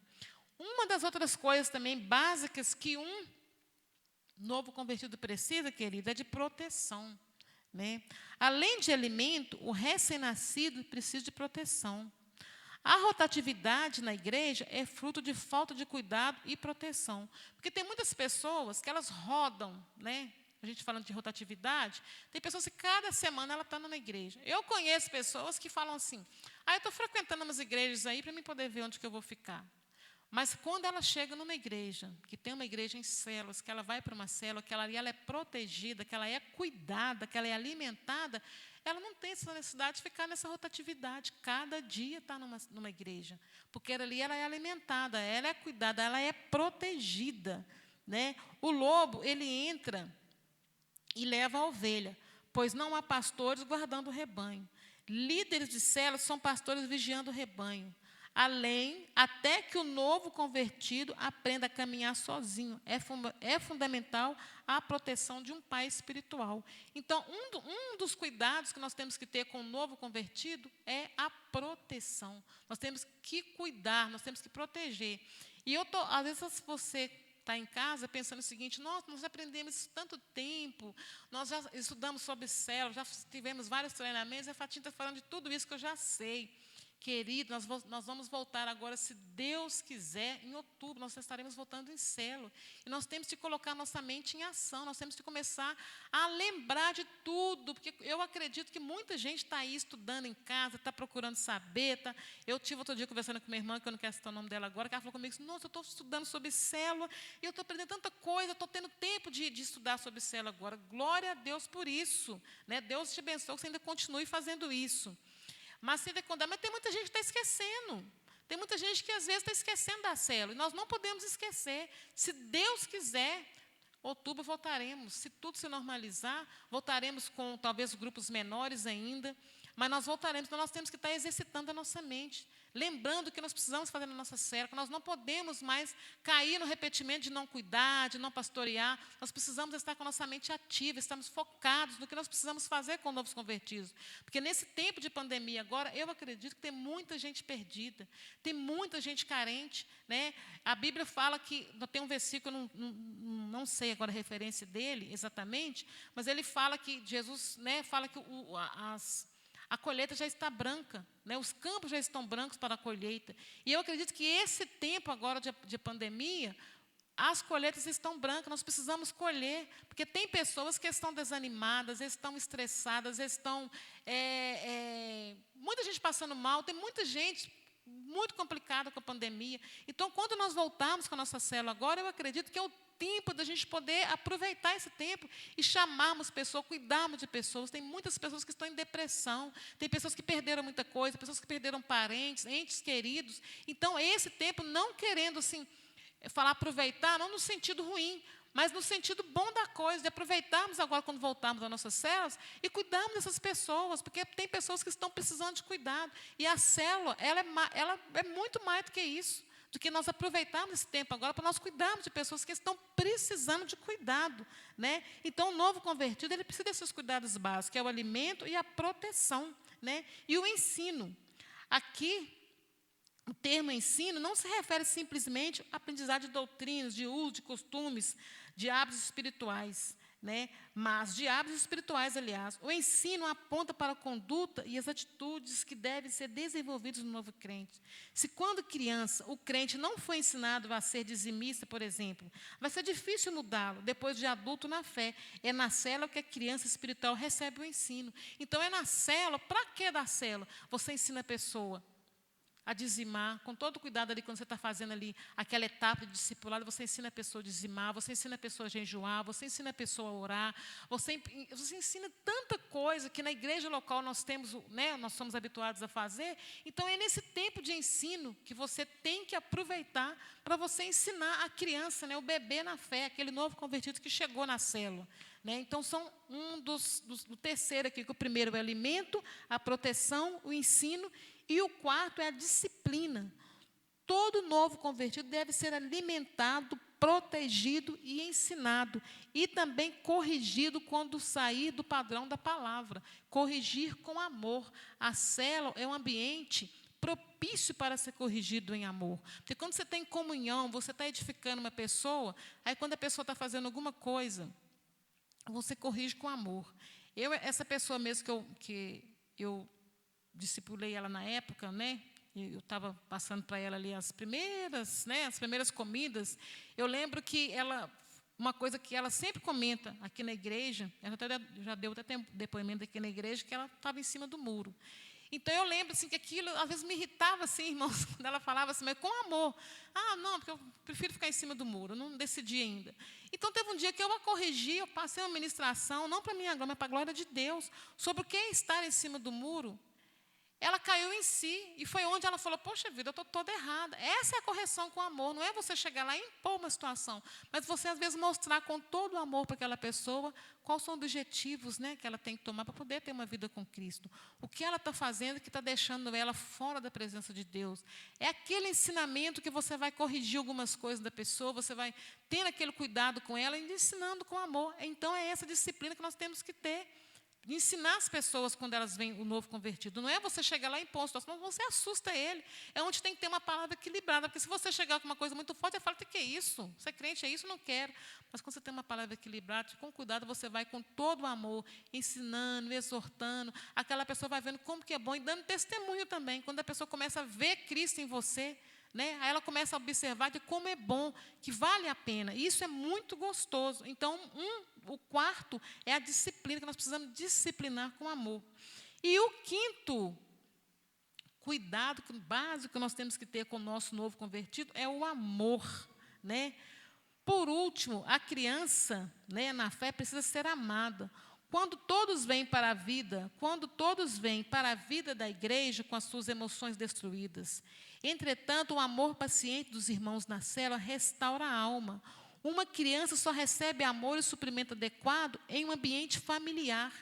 Uma das outras coisas também básicas que um novo convertido precisa, querido, é de proteção, né? Além de alimento, o recém-nascido precisa de proteção. A rotatividade na igreja é fruto de falta de cuidado e proteção. Porque tem muitas pessoas que elas rodam, né? A gente falando de rotatividade, tem pessoas que cada semana ela está na igreja. Eu conheço pessoas que falam assim, eu estou frequentando umas igrejas aí para mim poder ver onde que eu vou ficar. Mas quando ela chega numa igreja, que tem uma igreja em células, que ela vai para uma célula, que ela é protegida, que ela é cuidada, que ela é alimentada, ela não tem essa necessidade de ficar nessa rotatividade. Cada dia está numa igreja. Porque ali ela é alimentada, ela é cuidada, ela é protegida, né? O lobo, ele entra e leva a ovelha, pois não há pastores guardando o rebanho. Líderes de células são pastores vigiando o rebanho. Até que o novo convertido aprenda a caminhar sozinho. É fundamental a proteção de um pai espiritual. Então, um dos cuidados que nós temos que ter com o novo convertido é a proteção. Nós temos que cuidar, nós temos que proteger. E às vezes, você está em casa pensando o seguinte, nossa, nós aprendemos isso tanto tempo, nós já estudamos sobre células, já tivemos vários treinamentos, e a Fatinha está falando de tudo isso que eu já sei. Querido, nós vamos voltar agora, se Deus quiser, em outubro, nós estaremos voltando em célula. E nós temos que colocar nossa mente em ação, nós temos que começar a lembrar de tudo, porque eu acredito que muita gente está aí estudando em casa, está procurando saber. Eu tive outro dia conversando com minha irmã, que eu não quero citar o nome dela agora, que ela falou comigo, nossa, eu estou estudando sobre célula, e eu estou aprendendo tanta coisa, estou tendo tempo de estudar sobre célula agora. Glória a Deus por isso, né? Deus te abençoe que você ainda continue fazendo isso. Mas tem muita gente que está esquecendo. Tem muita gente que, às vezes, está esquecendo da célula. E nós não podemos esquecer. Se Deus quiser, outubro voltaremos. Se tudo se normalizar, voltaremos com, talvez, grupos menores ainda. Mas nós voltaremos, então nós temos que estar exercitando a nossa mente. Lembrando que nós precisamos fazer na nossa célula, que nós não podemos mais cair no repetimento de não cuidar, de não pastorear. Nós precisamos estar com a nossa mente ativa, estamos focados no que nós precisamos fazer com novos convertidos. Porque nesse tempo de pandemia agora, eu acredito que tem muita gente perdida, tem muita gente carente, né? A Bíblia fala que, tem um versículo, não sei agora a referência dele exatamente, mas ele fala que Jesus, né, fala que a colheita já está branca, né? Os campos já estão brancos para a colheita. E eu acredito que esse tempo agora de pandemia, as colheitas estão brancas, nós precisamos colher, porque tem pessoas que estão desanimadas, estão estressadas, estão muita gente passando mal, tem muita gente muito complicada com a pandemia. Então, quando nós voltarmos com a nossa célula agora, eu acredito que é o tempo da gente poder aproveitar esse tempo e chamarmos pessoas, cuidarmos de pessoas. Tem muitas pessoas que estão em depressão, tem pessoas que perderam muita coisa, pessoas que perderam parentes, entes queridos. Então, esse tempo, não querendo assim, falar aproveitar, não no sentido ruim, mas no sentido bom da coisa, de aproveitarmos agora quando voltarmos às nossas células e cuidarmos dessas pessoas, porque tem pessoas que estão precisando de cuidado. E a célula, ela é muito mais do que isso, do que nós aproveitarmos esse tempo agora para nós cuidarmos de pessoas que estão precisando de cuidado, né? Então, o novo convertido, ele precisa desses cuidados básicos, que é o alimento e a proteção, né? E o ensino. Aqui, o termo ensino não se refere simplesmente à aprendizagem de doutrinas, de uso, de costumes, de hábitos espirituais, né? Mas de hábitos espirituais, aliás. O ensino aponta para a conduta e as atitudes que devem ser desenvolvidas no novo crente. Se quando criança o crente não foi ensinado a ser dizimista, por exemplo, vai ser difícil mudá-lo depois de adulto na fé. É na célula que a criança espiritual recebe o ensino. Então, é na célula. Para que da célula? Você ensina a pessoa a dizimar, com todo cuidado ali, quando você está fazendo ali aquela etapa de discipulado, você ensina a pessoa a dizimar, você ensina a pessoa a jejuar, você ensina a pessoa a orar, você ensina tanta coisa que na igreja local nós temos, né, nós somos habituados a fazer. Então, é nesse tempo de ensino que você tem que aproveitar para você ensinar a criança, né, o bebê na fé, aquele novo convertido que chegou na célula. Né? Então, são do terceiro aqui, que o primeiro é o alimento, a proteção, o ensino, e o quarto é a disciplina. Todo novo convertido deve ser alimentado, protegido e ensinado. E também corrigido quando sair do padrão da palavra. Corrigir com amor. A célula é um ambiente propício para ser corrigido em amor. Porque quando você tem comunhão, você está edificando uma pessoa, aí quando a pessoa está fazendo alguma coisa, você corrige com amor. Essa pessoa mesmo que eu discipulei ela na época, né? Eu estava passando para ela ali as primeiras comidas. Eu lembro que uma coisa que ela sempre comenta aqui na igreja, ela já deu até depoimento aqui na igreja, que ela estava em cima do muro. Então, eu lembro assim, que aquilo, às vezes, me irritava, assim, irmãos, quando ela falava assim, mas com amor. Não, porque eu prefiro ficar em cima do muro, eu não decidi ainda. Então, teve um dia que eu a corrigi, eu passei uma ministração, não para a minha glória, mas para a glória de Deus, sobre o que é estar em cima do muro. Ela caiu em si, e foi onde ela falou, poxa vida, eu estou toda errada. Essa é a correção com amor, não é você chegar lá e impor uma situação, mas você, às vezes, mostrar com todo o amor para aquela pessoa quais são os objetivos, né, que ela tem que tomar para poder ter uma vida com Cristo. O que ela está fazendo que está deixando ela fora da presença de Deus. É aquele ensinamento que você vai corrigir algumas coisas da pessoa, você vai ter aquele cuidado com ela e ensinando com amor. Então, é essa disciplina que nós temos que ter. De ensinar as pessoas quando elas veem o novo convertido. Não é você chegar lá e impor uma situação, você assusta ele. É onde tem que ter uma palavra equilibrada. Porque se você chegar com uma coisa muito forte, você fala, o que é isso? Você é crente, é isso? Não quero. Mas quando você tem uma palavra equilibrada, com cuidado, você vai com todo o amor, ensinando, exortando. Aquela pessoa vai vendo como que é bom e dando testemunho também. Quando a pessoa começa a ver Cristo em você, né? Aí ela começa a observar de como é bom, que vale a pena. E isso é muito gostoso. Então, o quarto é a disciplina, que nós precisamos disciplinar com amor. E o quinto cuidado básico que nós temos que ter com o nosso novo convertido é o amor, né? Por último, a criança, né, na fé precisa ser amada. Quando todos vêm para a vida da igreja com as suas emoções destruídas. Entretanto, o amor paciente dos irmãos na célula restaura a alma. Uma criança só recebe amor e suprimento adequado em um ambiente familiar.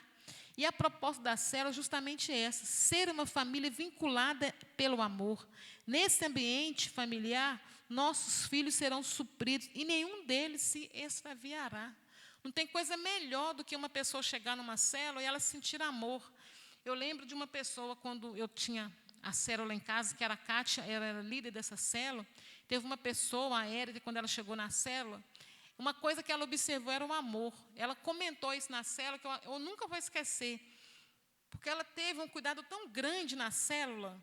E a proposta da célula é justamente essa, ser uma família vinculada pelo amor. Nesse ambiente familiar, nossos filhos serão supridos e nenhum deles se extraviará. Não tem coisa melhor do que uma pessoa chegar numa célula e ela sentir amor. Eu lembro de uma pessoa, quando eu tinha a célula em casa, que era a Kátia, ela era líder dessa célula. Teve uma pessoa, a Érica, quando ela chegou na célula, uma coisa que ela observou era o amor. Ela comentou isso na célula, que eu nunca vou esquecer. Porque ela teve um cuidado tão grande na célula,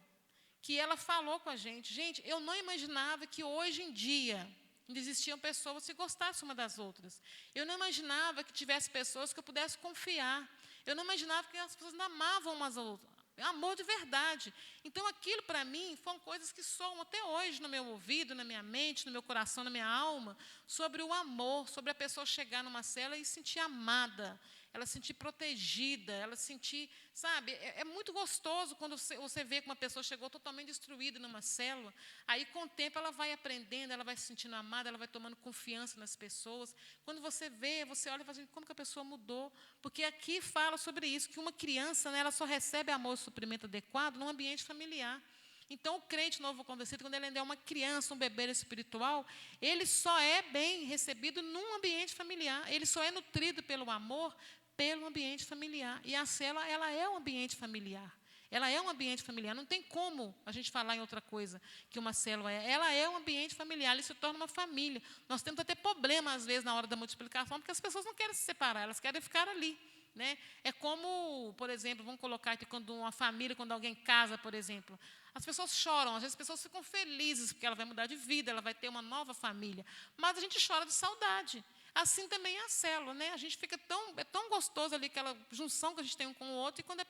que ela falou com a gente. Gente, eu não imaginava que hoje em dia existiam pessoas que gostassem uma das outras. Eu não imaginava que tivesse pessoas que eu pudesse confiar. Eu não imaginava que as pessoas amavam umas às outras. Amor de verdade. Então, aquilo, para mim, foram coisas que soam até hoje no meu ouvido, na minha mente, no meu coração, na minha alma, sobre o amor, sobre a pessoa chegar numa cela e se sentir amada, ela se sentir protegida, ela se sentir, sabe, é muito gostoso quando você vê que uma pessoa chegou totalmente destruída numa célula, aí com o tempo ela vai aprendendo, ela vai se sentindo amada, ela vai tomando confiança nas pessoas. Quando você vê, você olha e fala assim, como que a pessoa mudou? Porque aqui fala sobre isso, que uma criança, né, ela só recebe amor e suprimento adequado num ambiente familiar. Então, o crente novo convertido, quando ele ainda é uma criança, um bebê espiritual, ele só é bem recebido num ambiente familiar, ele só é nutrido pelo amor, pelo ambiente familiar. E a célula, ela é um ambiente familiar. Ela é um ambiente familiar. Não tem como a gente falar em outra coisa que uma célula é. Ela é um ambiente familiar, ele se torna uma família. Nós temos até problema, às vezes, na hora da multiplicação, porque as pessoas não querem se separar, elas querem ficar ali. Né? É como, por exemplo, vamos colocar aqui, quando uma família, quando alguém casa, por exemplo, as pessoas choram, às vezes as pessoas ficam felizes, porque ela vai mudar de vida, ela vai ter uma nova família, mas a gente chora de saudade. Assim também é a célula, né? A gente fica é tão gostoso ali, aquela junção que a gente tem um com o outro, e quando a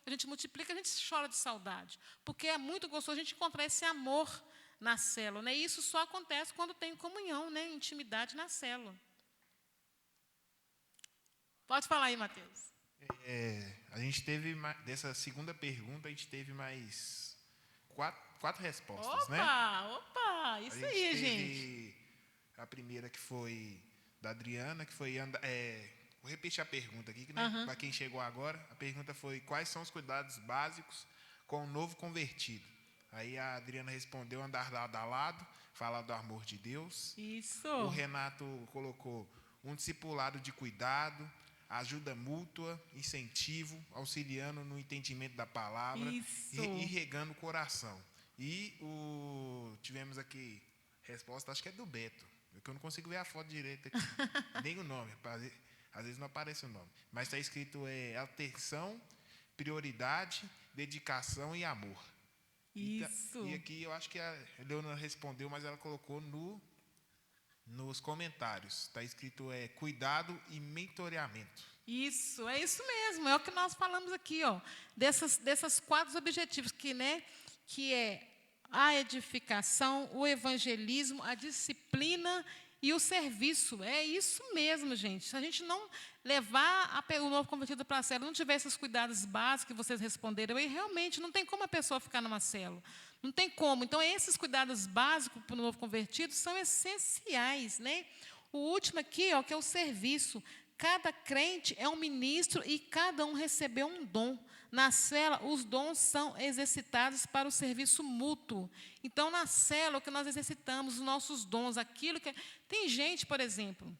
gente multiplica, a gente chora de saudade, porque é muito gostoso a gente encontrar esse amor na célula, né? E isso só acontece quando tem comunhão, né? Intimidade na célula. Pode falar aí, Mateus. A gente teve, dessa segunda pergunta, a gente teve mais quatro respostas, né? Opa, isso aí, gente. A primeira que foi da Adriana, que foi... vou repetir a pergunta aqui, né? Para quem chegou agora. A pergunta foi, quais são os cuidados básicos com o novo convertido? Aí a Adriana respondeu, andar lado a lado, falar do amor de Deus. Isso. O Renato colocou um discipulado de cuidado, ajuda mútua, incentivo, auxiliando no entendimento da palavra e regando o coração. E tivemos aqui resposta, acho que é do Beto, porque eu não consigo ver a foto direita aqui, nem o nome. Às vezes não aparece o nome. Mas está escrito atenção, prioridade, dedicação e amor. Isso. E aqui eu acho que a Leonora respondeu, mas ela colocou nos comentários. Está escrito cuidado e mentoreamento. Isso, é isso mesmo, é o que nós falamos aqui, ó, dessas 4 objetivos, que é a edificação, o evangelismo, a disciplina e o serviço. É isso mesmo, gente. Se a gente não levar o novo convertido para a célula, não tiver esses cuidados básicos que vocês responderam, aí realmente não tem como a pessoa ficar numa célula. Não tem como. Então, esses cuidados básicos para o novo convertido são essenciais, né? O último aqui, ó, que é o serviço. Cada crente é um ministro e cada um recebeu um dom. Na célula, os dons são exercitados para o serviço mútuo. Então, na célula, o que nós exercitamos, os nossos dons, aquilo que... Tem gente, por exemplo,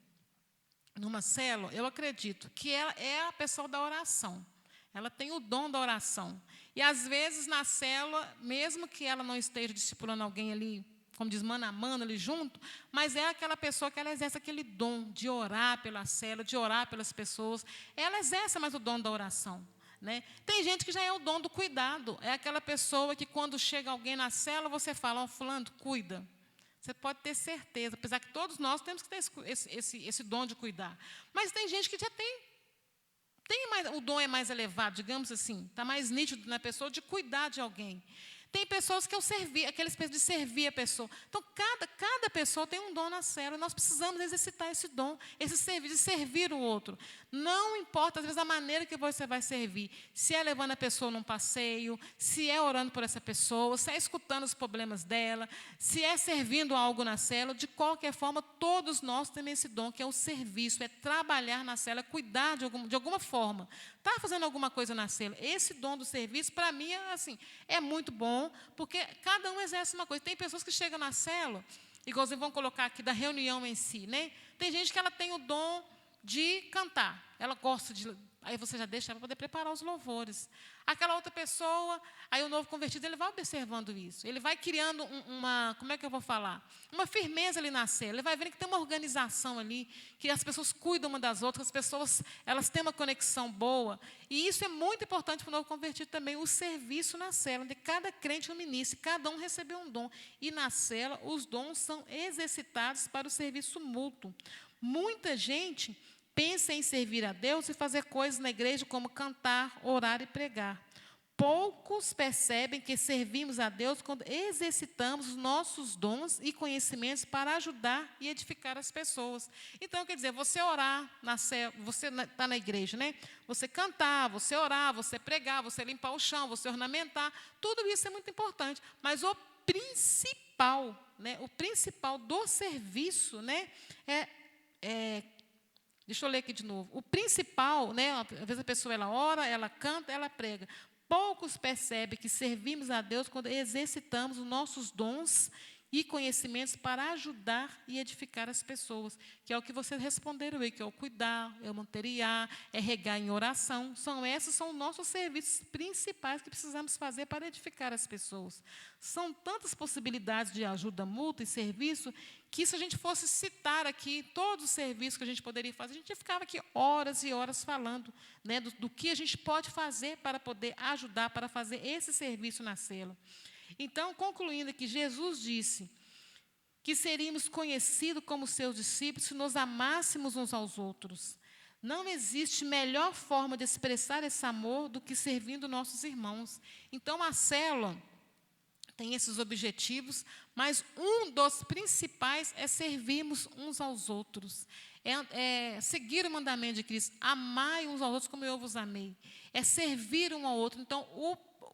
numa célula, eu acredito, que ela é a pessoa da oração. Ela tem o dom da oração. E, às vezes, na célula, mesmo que ela não esteja discipulando alguém ali, como diz, mano a mano ali junto, mas é aquela pessoa que ela exerce aquele dom de orar pela célula, de orar pelas pessoas. Ela exerce mais o dom da oração, né? Tem gente que já é o dom do cuidado. É aquela pessoa que, quando chega alguém na célula, você fala, ó, fulano, cuida. Você pode ter certeza, apesar que todos nós temos que ter esse dom de cuidar. Mas tem gente que já o dom é mais elevado, digamos assim, está mais nítido na pessoa de cuidar de alguém. Tem pessoas que aquela espécie de servir a pessoa. Então, cada pessoa tem um dom na célula. Nós precisamos exercitar esse dom, esse serviço, de servir o outro. Não importa, às vezes, a maneira que você vai servir. Se é levando a pessoa num passeio, se é orando por essa pessoa, se é escutando os problemas dela, se é servindo algo na célula. De qualquer forma, todos nós temos esse dom, que é o serviço, é trabalhar na célula, cuidar de alguma forma. Está fazendo alguma coisa na célula. Esse dom do serviço, para mim, é muito bom, porque cada um exerce uma coisa. Tem pessoas que chegam na célula, igualzinho vão colocar aqui da reunião em si, né? Tem gente que ela tem o dom de cantar. Ela gosta de... Aí você já deixa ela para poder preparar os louvores. Aquela outra pessoa, aí o novo convertido, ele vai observando isso. Ele vai criando como é que eu vou falar? Uma firmeza ali na célula. Ele vai vendo que tem uma organização ali, que as pessoas cuidam uma das outras, as pessoas, elas têm uma conexão boa. E isso é muito importante para o novo convertido também, o serviço na célula, onde cada crente é um ministro, cada um recebeu um dom. E na célula, os dons são exercitados para o serviço mútuo. Muita gente pensa em servir a Deus e fazer coisas na igreja como cantar, orar e pregar. Poucos percebem que servimos a Deus quando exercitamos os nossos dons e conhecimentos para ajudar e edificar as pessoas. Então, quer dizer, você orar, você está na igreja, né? Você cantar, você orar, você pregar, você limpar o chão, você ornamentar, tudo isso é muito importante. Mas o principal, né, o principal do serviço, né, deixa eu ler aqui de novo. O principal, né, às vezes a pessoa ela ora, ela canta, ela prega. Poucos percebem que servimos a Deus quando exercitamos os nossos dons e conhecimentos para ajudar e edificar as pessoas, que é o que vocês responderam aí, que é o cuidar, é o manteriar, é regar em oração. Esses são os nossos serviços principais que precisamos fazer para edificar as pessoas. São tantas possibilidades de ajuda mútua e serviço, que se a gente fosse citar aqui todos os serviços que a gente poderia fazer, a gente ficava aqui horas e horas falando, né, do que a gente pode fazer para poder ajudar, para fazer esse serviço na célula. Então, concluindo aqui, Jesus disse que seríamos conhecidos como seus discípulos se nos amássemos uns aos outros. Não existe melhor forma de expressar esse amor do que servindo nossos irmãos. Então, a célula tem esses objetivos, mas um dos principais é servirmos uns aos outros. É seguir o mandamento de Cristo, amai uns aos outros como eu vos amei. É servir um ao outro. Então,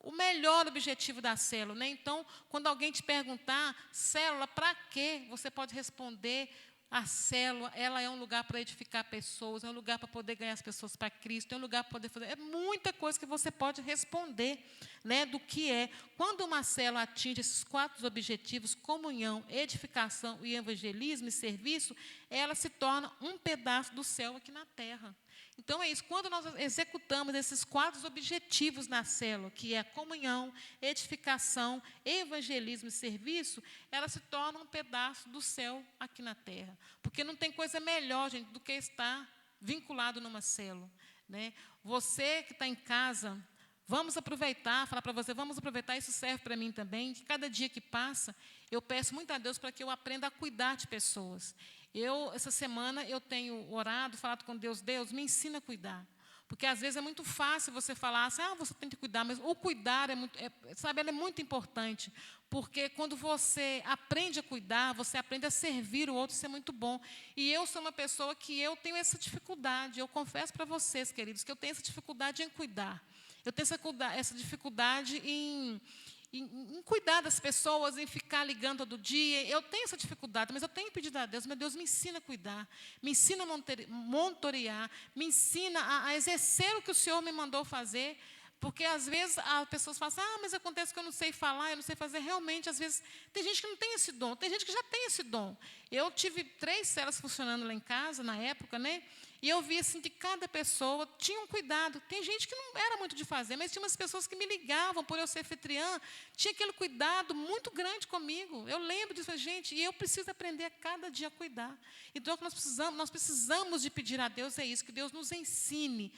o melhor objetivo da célula, né? Então, quando alguém te perguntar, célula, para quê? Você pode responder, a célula, ela é um lugar para edificar pessoas, é um lugar para poder ganhar as pessoas para Cristo, é um lugar para poder fazer... É muita coisa que você pode responder, né, do que é. Quando uma célula atinge esses 4 objetivos, comunhão, edificação e evangelismo e serviço, ela se torna um pedaço do céu aqui na terra. Então, é isso. Quando nós executamos esses 4 objetivos na célula, que é comunhão, edificação, evangelismo e serviço, ela se torna um pedaço do céu aqui na terra. Porque não tem coisa melhor, gente, do que estar vinculado numa célula, né? Você que está em casa, vamos aproveitar, falar para você, vamos aproveitar, isso serve para mim também, que cada dia que passa, eu peço muito a Deus para que eu aprenda a cuidar de pessoas. Essa semana, eu tenho orado, falado com Deus, Deus, me ensina a cuidar. Porque, às vezes, é muito fácil você falar assim, você tem que cuidar, mas o cuidar ela é muito importante. Porque, quando você aprende a cuidar, você aprende a servir o outro, isso é muito bom. E eu sou uma pessoa que eu tenho essa dificuldade, eu confesso para vocês, queridos, que eu tenho essa dificuldade em cuidar. Eu tenho essa dificuldade em cuidar das pessoas, em ficar ligando todo dia. Eu tenho essa dificuldade, mas eu tenho pedido a Deus, meu Deus, me ensina a cuidar, me ensina a monitorear, me ensina a exercer o que o Senhor me mandou fazer. Porque, às vezes, as pessoas falam assim, mas acontece que eu não sei falar, eu não sei fazer. Realmente, às vezes, tem gente que não tem esse dom, tem gente que já tem esse dom. Eu tive 3 células funcionando lá em casa, na época, né? E eu vi assim, que cada pessoa tinha um cuidado. Tem gente que não era muito de fazer, mas tinha umas pessoas que me ligavam, por eu ser anfitriã, tinha aquele cuidado muito grande comigo. Eu lembro disso, gente, e eu preciso aprender a cada dia a cuidar. Então, o que nós precisamos de pedir a Deus é isso, que Deus nos ensine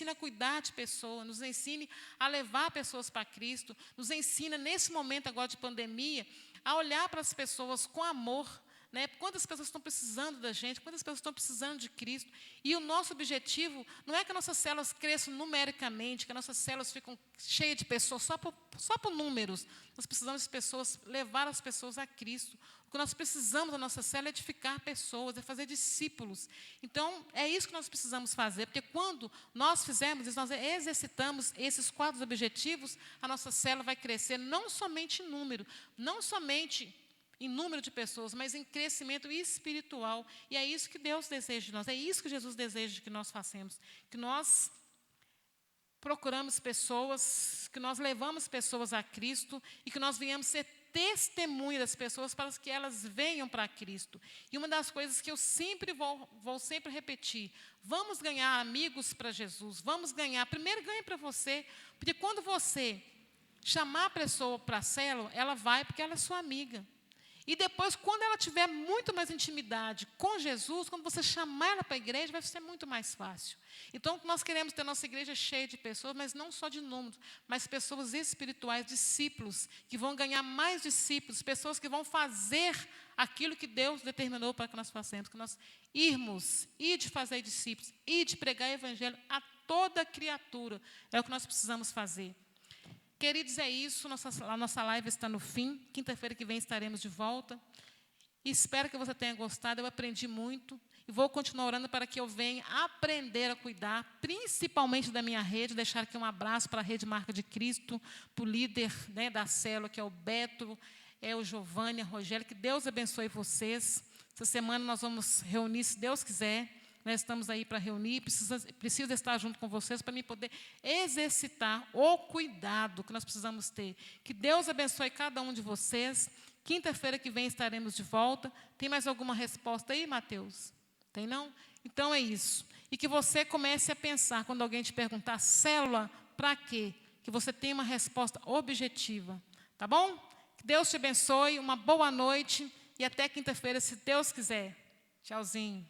a cuidar de pessoas, nos ensine a levar pessoas para Cristo, nos ensina, nesse momento agora de pandemia, a olhar para as pessoas com amor, né? Quantas pessoas estão precisando da gente, quantas pessoas estão precisando de Cristo. E o nosso objetivo não é que nossas células cresçam numericamente, que nossas células ficam cheias de pessoas, só por números. Nós precisamos de pessoas, levar as pessoas a Cristo. O que nós precisamos da nossa célula é edificar pessoas, é fazer discípulos. Então, é isso que nós precisamos fazer, porque quando nós fizermos isso, nós exercitamos esses 4 objetivos, a nossa célula vai crescer não somente em número, não somente em número de pessoas, mas em crescimento espiritual. E é isso que Deus deseja de nós, é isso que Jesus deseja que nós façamos, que nós procuramos pessoas, que nós levamos pessoas a Cristo e que nós venhamos ser testemunha das pessoas para que elas venham para Cristo. E uma das coisas que eu sempre vou sempre repetir, vamos ganhar amigos para Jesus, vamos ganhar, primeiro ganhe para você, porque quando você chamar a pessoa para a célula, ela vai porque ela é sua amiga. E depois, quando ela tiver muito mais intimidade com Jesus, quando você chamar ela para a igreja, vai ser muito mais fácil. Então, nós queremos ter nossa igreja cheia de pessoas, mas não só de números, mas pessoas espirituais, discípulos, que vão ganhar mais discípulos, pessoas que vão fazer aquilo que Deus determinou para que nós façamos, que nós ir de fazer discípulos, ir de pregar o evangelho a toda criatura. É o que nós precisamos fazer. Queridos, é isso, a nossa live está no fim, quinta-feira que vem estaremos de volta, e espero que você tenha gostado, eu aprendi muito, e vou continuar orando para que eu venha aprender a cuidar, principalmente da minha rede, deixar aqui um abraço para a Rede Marca de Cristo, para o líder, né, da célula, que é o Beto, o Giovanni, a Rogério, que Deus abençoe vocês. Essa semana nós vamos reunir, se Deus quiser. Nós estamos aí para reunir, preciso estar junto com vocês para mim poder exercitar o cuidado que nós precisamos ter. Que Deus abençoe cada um de vocês. Quinta-feira que vem estaremos de volta. Tem mais alguma resposta aí, Mateus? Tem não? Então é isso. E que você comece a pensar, quando alguém te perguntar, célula, para quê? Que você tenha uma resposta objetiva. Tá bom? Que Deus te abençoe, uma boa noite e até quinta-feira, se Deus quiser. Tchauzinho.